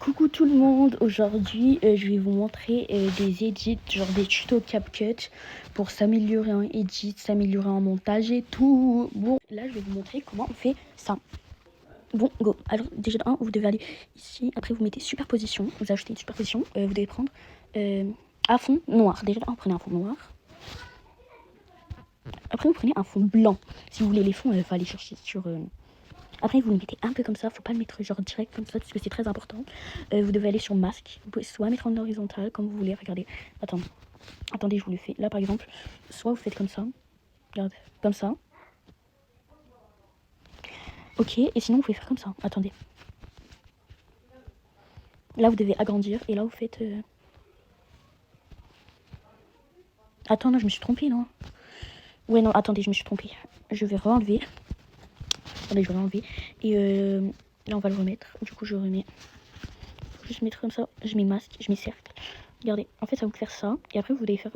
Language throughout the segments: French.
Coucou tout le monde, aujourd'hui je vais vous montrer des edits, genre des tutos CapCut pour s'améliorer en edit, s'améliorer en montage et tout. Bon, là je vais vous montrer comment on fait ça. Bon, go. Alors déjà de 1, vous devez aller ici, après vous mettez superposition, vous ajoutez une superposition, vous devez prendre un fond noir. Déjà de 1, vous prenez un fond noir. Après vous prenez un fond blanc. Si vous voulez les fonds, il faut aller chercher sur... Après, vous le mettez un peu comme ça, faut pas le mettre genre direct comme ça parce que c'est très important. Vous devez aller sur masque, vous pouvez soit mettre en horizontal comme vous voulez, regardez. Attendez, je vous le fais. Là par exemple, soit vous faites comme ça, regarde, comme ça. Ok, et sinon vous pouvez faire comme ça, attendez. Là vous devez agrandir et là vous faites... Attends, non, je me suis trompée, non. Ouais, non, attendez, je me suis trompée. Je vais re-enlever. Attendez, je vais re-enlever. Et là on va le remettre. Du coup je remets. Juste mettre comme ça, je mets masque, je mets cercle. Regardez, en fait ça va vous faire ça. Et après vous devez faire...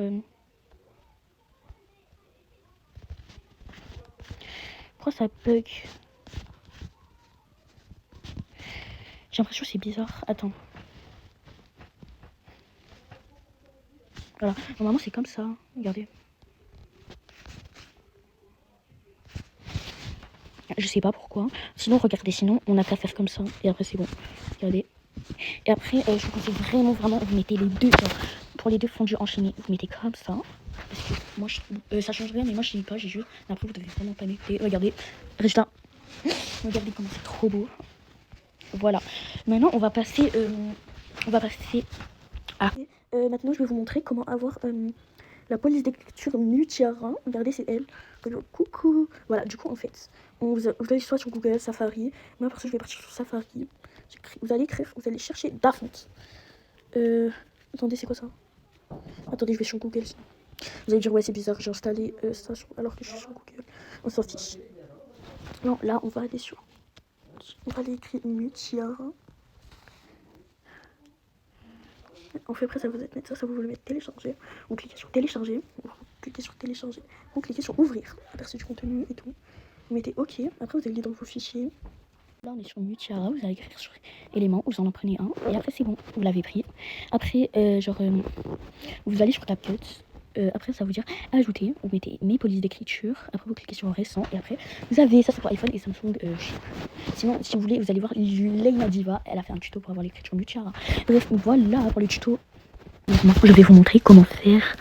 Pourquoi ça bug? J'ai l'impression que c'est bizarre. Attends. Voilà, normalement c'est comme ça. Regardez. Je sais pas pourquoi. Sinon, regardez, sinon on n'a qu'à faire comme ça. Et après c'est bon. Regardez. Et après, je vous conseille vraiment, vous mettez les deux. Pour les deux fondus enchaînés, vous mettez comme ça. Parce que moi, ça change rien, mais moi je dis pas, j'ai juste. Après, vous devez vraiment pas noter. Regardez. Résultat. Regardez comment c'est trop beau. Voilà. Maintenant, on va passer à... maintenant, je vais vous montrer comment avoir la police d'écriture Mutiara. Regardez, c'est elle. Coucou. Voilà, du coup, en fait, vous allez soit sur Google, Safari. Moi, parce que je vais partir sur Safari. Vous allez écrire, vous allez chercher Daphne. Attendez, c'est quoi ça? Attendez, je vais sur Google. Vous allez dire, ouais, c'est bizarre, j'ai installé ça alors que je suis sur Google. On s'en fiche. Non, là, on va aller sur... On va aller écrire Mutiara. On fait après, ça vous mettre ça, vous voulez mettre télécharger. On cliquez sur télécharger. Vous cliquez sur télécharger. Vous cliquez sur ouvrir. Aperçu du contenu et tout. Vous mettez OK. Après, vous allez dans vos fichiers. Là, on est sur Mutiara. Vous allez écrire sur éléments. Vous en prenez un. Et après, c'est bon. Vous l'avez pris. Après, vous allez sur CapCut. Après, ça va vous dire ajouter. Vous mettez mes polices d'écriture. Après, vous cliquez sur récent. Et après, vous avez ça, c'est pour iPhone et Samsung. Sinon, si vous voulez, vous allez voir Leïna Diva. Elle a fait un tuto pour avoir l'écriture Mutiara. Bref, voilà pour le tuto. Maintenant, je vais vous montrer comment faire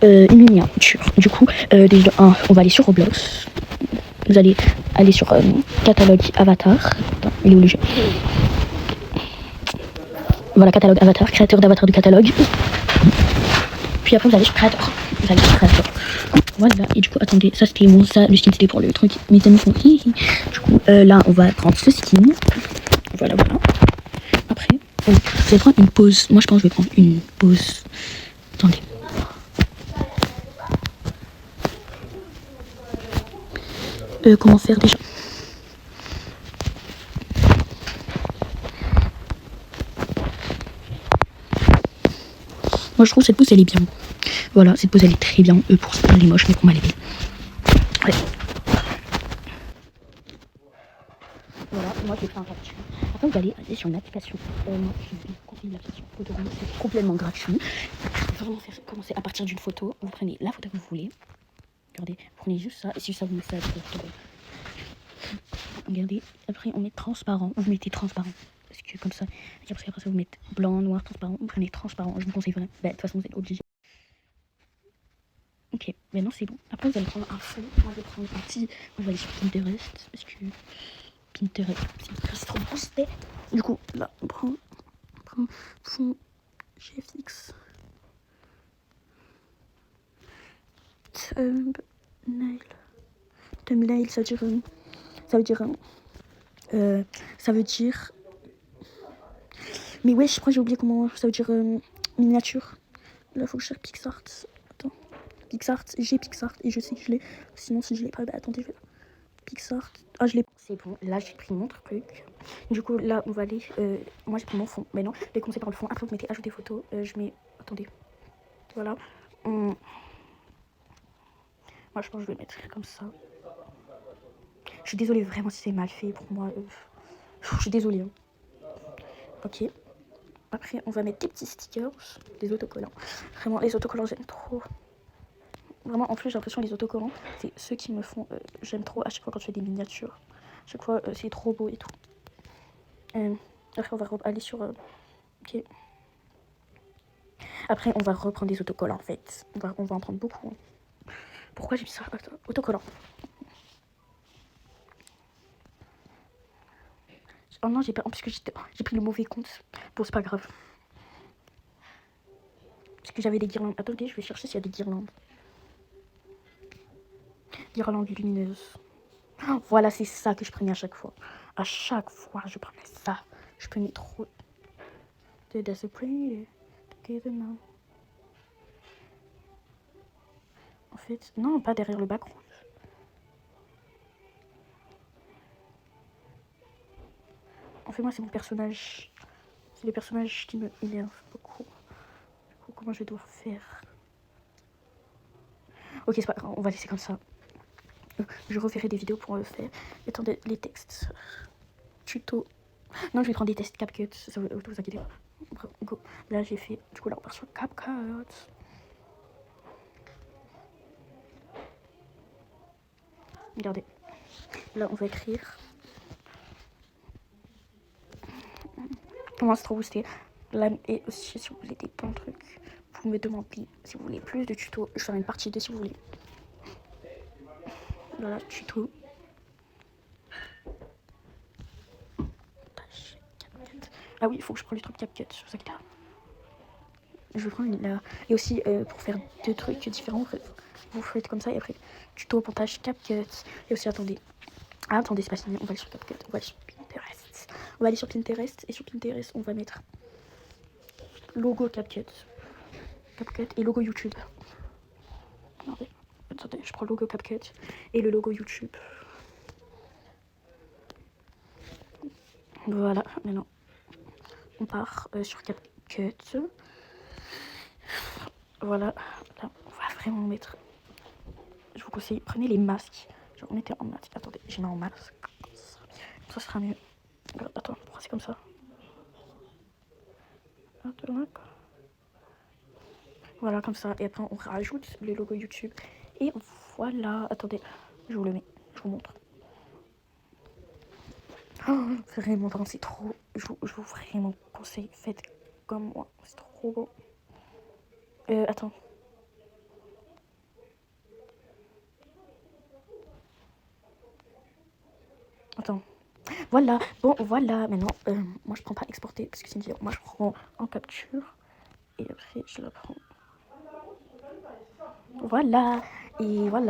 une miniature. Du coup, déjà, on va aller sur Roblox. Vous allez aller sur catalogue avatar. Attends, il est où le jeu? Voilà, catalogue avatar, créateur d'avatar du catalogue. Puis après, vous allez sur créateur. Vous allez sur créateur. Voilà, et du coup, attendez, ça c'était bon, ça, le skin c'était pour le truc. Mes amis font hihi. Du coup, là, on va prendre ce skin. Voilà, voilà. Après, vous allez prendre une pause. Moi, je pense que je vais prendre une pause. Attendez. Comment faire déjà? Moi je trouve cette pose elle est bien. Voilà, cette pose elle est très bien. Pour ça elle est moche mais pour moi elle est bien. Ouais. Voilà, moi je vais faire un capture. Après vous allez aller sur une application. Moi je vais conseiller l'application Photoroom, c'est complètement gratuit. Vous vraiment faire commencer à partir d'une photo. Vous prenez la photo que vous voulez. Regardez, vous prenez juste ça. Et si ça vous met ça, regardez, après on met transparent. Vous mettez transparent. Parce que comme ça, et après ça vous mettez blanc, noir, transparent. Vous prenez transparent. Je vous conseille vraiment. Bah, de toute façon vous êtes obligé. Ok, maintenant c'est bon. Après vous allez prendre un fond. Moi je vais prendre un petit. Moi je vais aller sur Pinterest. Parce que Pinterest, c'est trop bon. Du coup, là on prend fond GFX. Thumbnail. Thumbnail, ça veut dire. Ça veut dire. Mais ouais, je crois que j'ai oublié comment ça veut dire miniature. Là, faut que je cherche PixArt. Attends. PixArt, j'ai PixArt et je sais que je l'ai. Sinon, si je l'ai pas, bah attendez, je vais là. PixArt. Ah, je l'ai. C'est bon, là j'ai pris mon truc. Du coup, là, on va aller. Moi, j'ai pris mon fond. Mais non, je vais commencer par le fond. Après, vous mettez ajouter photo. Je mets. Attendez. Voilà. Moi, je pense que je vais mettre comme ça. Je suis désolée vraiment si c'est mal fait pour moi. Je suis désolée. Hein. Ok. Après, on va mettre des petits stickers, des autocollants. Vraiment, les autocollants, j'aime trop. Vraiment, en plus, j'ai l'impression que les autocollants, c'est ceux qui me font... j'aime trop à chaque fois quand je fais des miniatures. À chaque fois, c'est trop beau et tout. Après, on va aller sur... ok. Après, on va reprendre des autocollants, en fait. On va en prendre beaucoup. Hein. Pourquoi j'ai mis ça? Attends, autocollants. Oh non, j'ai pas... Parce que j'ai pris le mauvais compte. Bon, c'est pas grave. Parce que j'avais des guirlandes. Attendez, je vais chercher s'il y a des guirlandes. Guirlandes lumineuses. Oh, voilà, c'est ça que je prenais à chaque fois. À chaque fois, je prenais ça. Je prenais trop. That's a pretty together now. En fait, non, pas derrière le background. En fait, moi, c'est mon personnage. C'est le personnage qui me énerve beaucoup. Du coup, comment je vais devoir faire? Ok, c'est pas grave, on va laisser comme ça. Je referai des vidéos pour le faire. Attendez, les textes. Tuto. Non, je vais prendre des tests CapCut. Ça vous inquiétez pas. Go. Là, j'ai fait. Du coup, là, on part sur CapCut. Regardez. Là, on va écrire. Comment c'est trop boosté. Là, et aussi, si vous voulez des bons trucs, vous me demandez. Si vous voulez plus de tutos, je ferai une partie 2 si vous voulez. Voilà, tuto. Ah oui, il faut que je prenne les trucs CapCut. C'est pour ça qu'il a. Je vais prendre là. Et aussi, pour faire deux trucs différents, vous faites comme ça et après, tuto, montage, CapCut. Et aussi, attendez. Ah, attendez, c'est pas fini. On va aller sur CapCut. On va aller sur Pinterest. On va aller sur Pinterest. Et sur Pinterest, on va mettre logo CapCut. CapCut et logo YouTube. Attendez, je prends le logo CapCut et le logo YouTube. Voilà, maintenant, on part sur CapCut. Voilà, là, on va vraiment mettre... Je vous conseille, prenez les masques. Genre, mettez en masque. Attendez, je mets en masque. Ça sera mieux. Attends, pourquoi c'est comme ça? Voilà, comme ça. Et après, on rajoute le logo YouTube. Et voilà. Attendez, je vous le mets. Je vous montre. Oh, vraiment, c'est trop... Je vous vraiment conseille. Faites comme moi. C'est trop beau. Attends. Attends. Voilà. Bon, voilà. Maintenant, moi, je prends pas exporter parce que c'est une vidéo. Moi, je prends en capture. Et après, je la prends. Voilà. Et voilà.